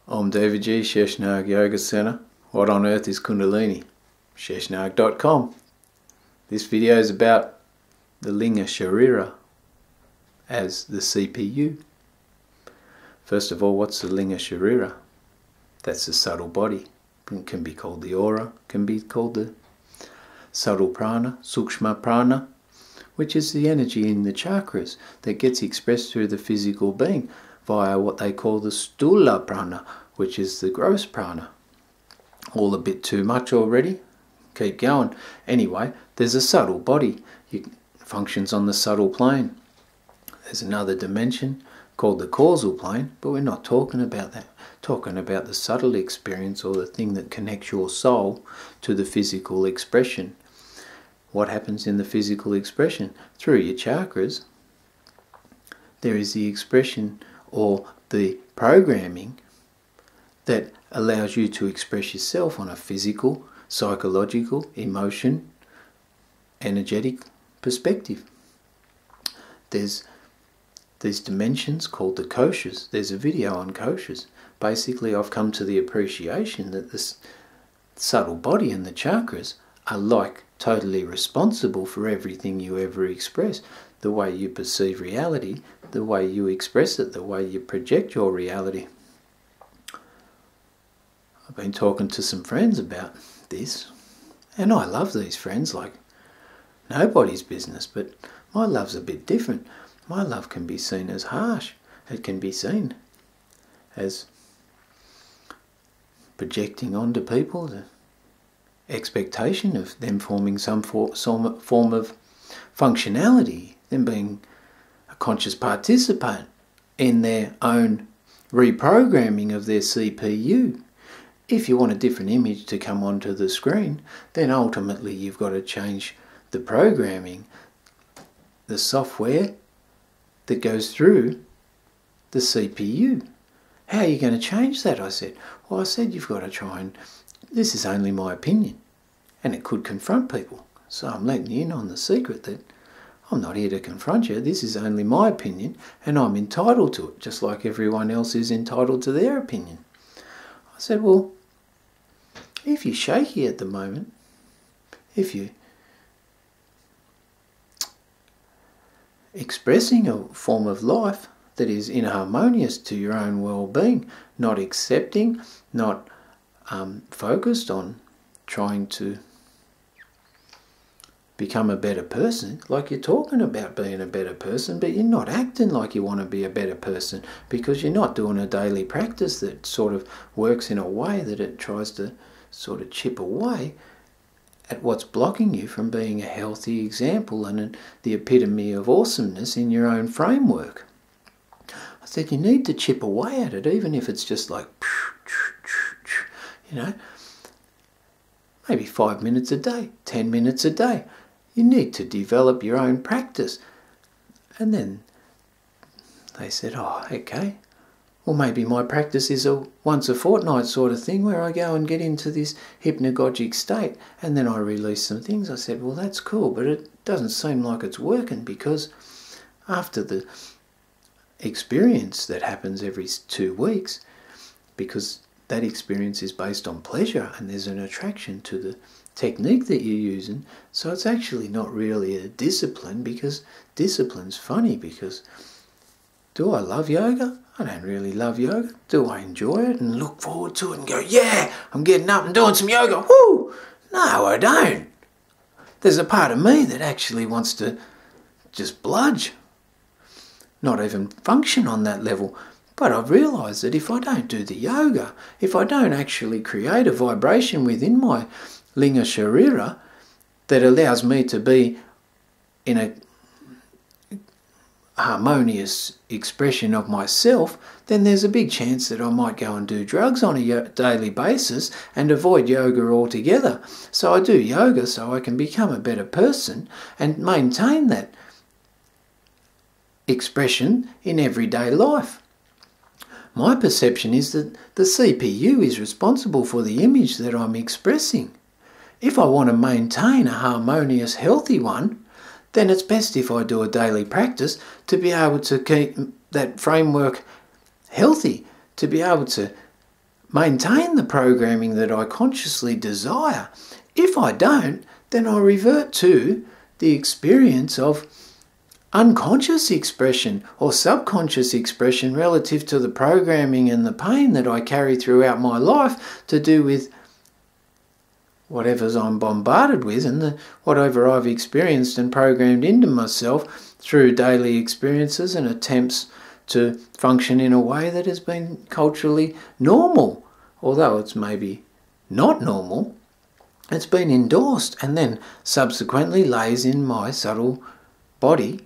I'm David G, Sheshnag Yoga Center. What on earth is Kundalini? Sheshnag.com. This video is about the Linga Sharira as the CPU. First of all, what's the Linga Sharira? That's the subtle body. It can be called the aura, can be called the subtle prana, sukshma prana, which is the energy in the chakras that gets expressed through the physical being via what they call the stula prana, which is the gross prana. All a bit too much already? Keep going. Anyway, there's a subtle body. It functions on the subtle plane. There's another dimension called the causal plane, but we're not talking about that. We're talking about the subtle experience, or the thing that connects your soul to the physical expression. What happens in the physical expression? Through your chakras, there is the expression or the programming that allows you to express yourself on a physical, psychological, emotion, energetic perspective. There's these dimensions called the koshas. There's a video on koshas. Basically, I've come to the appreciation that this subtle body and the chakras are totally responsible for everything you ever express. The way you perceive reality, the way you express it, the way you project your reality. I've been talking to some friends about this, and I love these friends like nobody's business, but my love's a bit different. My love can be seen as harsh. It can be seen as projecting onto people the expectation of them forming some form of functionality, them being a conscious participant in their own reprogramming of their CPU. If you want a different image to come onto the screen, then ultimately you've got to change the programming, the software that goes through the CPU. How are you going to change that? I said, well, I said you've got to try and, this is only my opinion, and it could confront people. So I'm letting you in on the secret that I'm not here to confront you. This is only my opinion, and I'm entitled to it, just like everyone else is entitled to their opinion. I said, well, if you're shaky at the moment, if you're expressing a form of life that is inharmonious to your own well-being, not accepting, not focused on trying to become a better person, like you're talking about being a better person, but you're not acting like you want to be a better person because you're not doing a daily practice that sort of works in a way that it tries to sort of chip away at what's blocking you from being a healthy example and the epitome of awesomeness in your own framework. I said you need to chip away at it, even if it's just like, you know, maybe 5 minutes a day, 10 minutes a day. You need to develop your own practice. And then they said, oh, okay. Well, maybe my practice is a once a fortnight sort of thing where I go and get into this hypnagogic state and then I release some things. I said, well, that's cool, but it doesn't seem like it's working, because after the experience that happens every 2 weeks, because that experience is based on pleasure and there's an attraction to the technique that you're using, so it's actually not really a discipline, because discipline's funny, because do I love yoga? I don't really love yoga. Do I enjoy it and look forward to it and go, yeah, I'm getting up and doing some yoga, woo? No, I don't. There's a part of me that actually wants to just bludge, not even function on that level. But I've realised that if I don't do the yoga, if I don't actually create a vibration within my Linga Sharira that allows me to be in a harmonious expression of myself, then there's a big chance that I might go and do drugs on a daily basis and avoid yoga altogether. So I do yoga so I can become a better person and maintain that expression in everyday life. My perception is that the CPU is responsible for the image that I'm expressing. If I want to maintain a harmonious, healthy one, then it's best if I do a daily practice to be able to keep that framework healthy, to be able to maintain the programming that I consciously desire. If I don't, then I revert to the experience of unconscious expression or subconscious expression relative to the programming and the pain that I carry throughout my life to do with whatever I'm bombarded with and whatever I've experienced and programmed into myself through daily experiences and attempts to function in a way that has been culturally normal. Although it's maybe not normal, it's been endorsed and then subsequently lays in my subtle body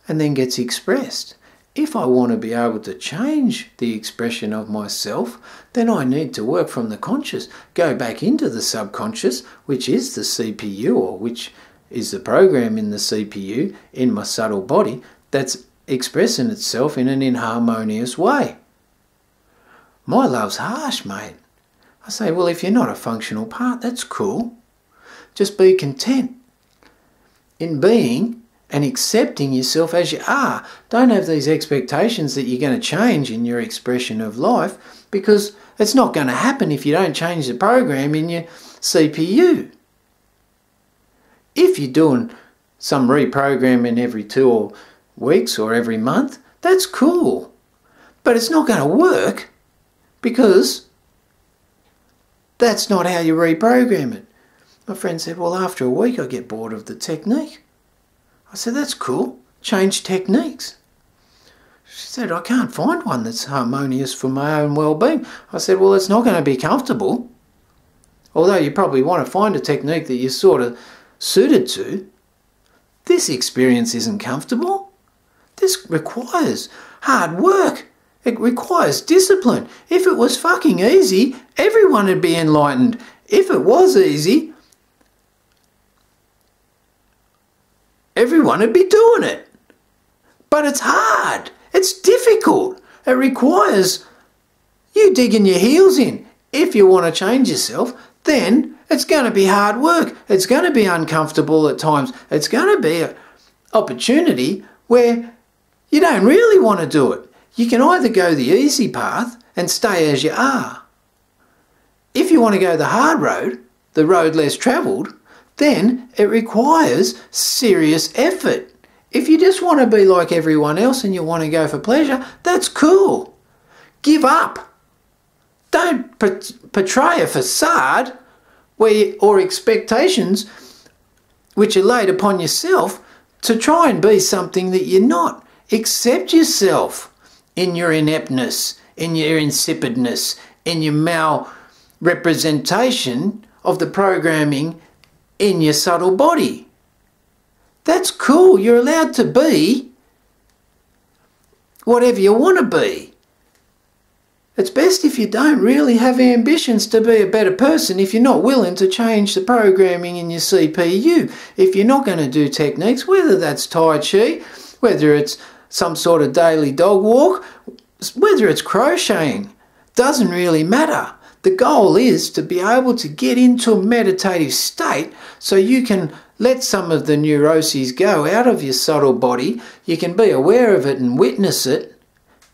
and then gets expressed. If I want to be able to change the expression of myself, then I need to work from the conscious, go back into the subconscious, which is the CPU, or which is the program in the CPU in my subtle body that's expressing itself in an inharmonious way. My love's harsh, mate. I say, well, if you're not a functional part, that's cool. Just be content in being and accepting yourself as you are. Don't have these expectations that you're going to change in your expression of life, because it's not going to happen if you don't change the program in your CPU. If you're doing some reprogramming every 2 weeks or every month, that's cool. But it's not going to work because that's not how you reprogram it. My friend said, well, after a week I get bored of the technique. I said, that's cool. Change techniques. She said, I can't find one that's harmonious for my own well-being. I said, well, it's not going to be comfortable. Although you probably want to find a technique that you're sort of suited to. This experience isn't comfortable. This requires hard work. It requires discipline. If it was fucking easy, everyone would be enlightened. If it was easy, everyone would be doing it. But it's hard. It's difficult. It requires you digging your heels in. If you want to change yourself, then it's going to be hard work. It's going to be uncomfortable at times. It's going to be an opportunity where you don't really want to do it. You can either go the easy path and stay as you are. If you want to go the hard road, the road less travelled, then it requires serious effort. If you just want to be like everyone else and you want to go for pleasure, that's cool. Give up. Don't portray a facade or expectations which are laid upon yourself to try and be something that you're not. Accept yourself in your ineptness, in your insipidness, in your malrepresentation of the programming in your subtle body. That's cool. You're allowed to be whatever you want to be. It's best if you don't really have ambitions to be a better person if you're not willing to change the programming in your CPU. If you're not going to do techniques, whether that's Tai Chi, whether it's some sort of daily dog walk, whether it's crocheting, doesn't really matter. The goal is to be able to get into a meditative state so you can let some of the neuroses go out of your subtle body. You can be aware of it and witness it.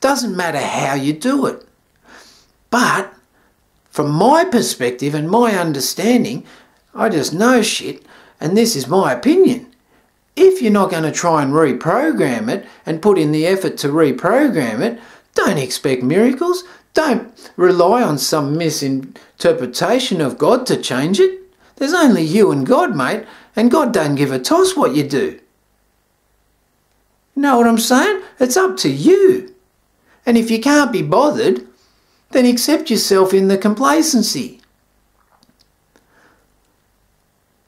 Doesn't matter how you do it. But from my perspective and my understanding, I just know shit, and this is my opinion. If you're not going to try and reprogram it and put in the effort to reprogram it, don't expect miracles. Don't rely on some misinterpretation of God to change it. There's only you and God, mate, and God don't give a toss what you do. You know what I'm saying? It's up to you. And if you can't be bothered, then accept yourself in the complacency.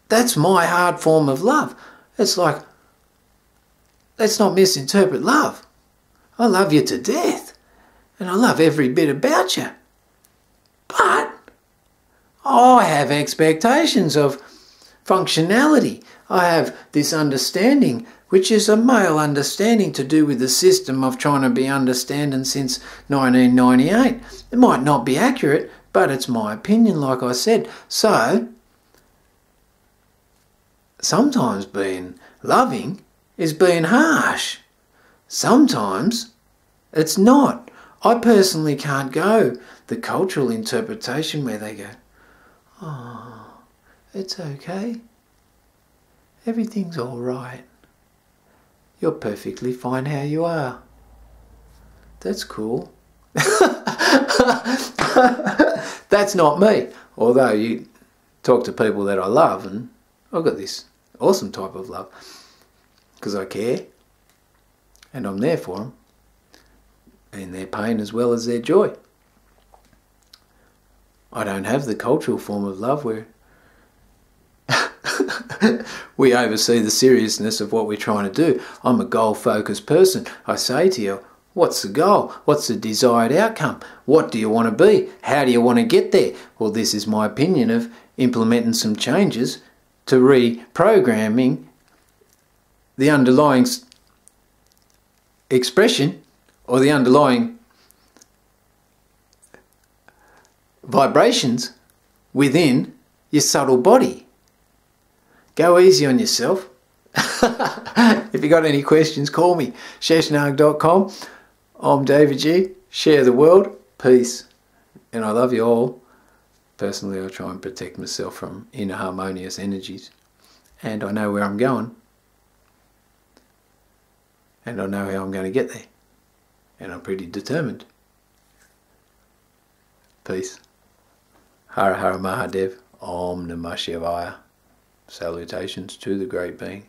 That's my hard form of love. It's like, let's not misinterpret love. I love you to death. And I love every bit about you. But I have expectations of functionality. I have this understanding, which is a male understanding to do with the system of trying to be understanding since 1998. It might not be accurate, but it's my opinion, like I said. So, sometimes being loving is being harsh. Sometimes it's not. I personally can't go the cultural interpretation where they go, oh, it's okay. Everything's all right. You're perfectly fine how you are. That's cool. That's not me. Although you talk to people that I love, and I've got this awesome type of love because I care and I'm there for them in their pain as well as their joy. I don't have the cultural form of love where we oversee the seriousness of what we're trying to do. I'm a goal-focused person. I say to you, what's the goal? What's the desired outcome? What do you want to be? How do you want to get there? Well, this is my opinion of implementing some changes to reprogramming the underlying expression or the underlying vibrations within your subtle body. Go easy on yourself. If you got any questions, call me. Sheshnag.com. I'm David G. Share the world. Peace. And I love you all. Personally, I try and protect myself from inharmonious energies. And I know where I'm going. And I know how I'm going to get there. And I'm pretty determined. Peace. Hara Hara Mahadev. Om Namah Shivaya. Salutations to the Great Being.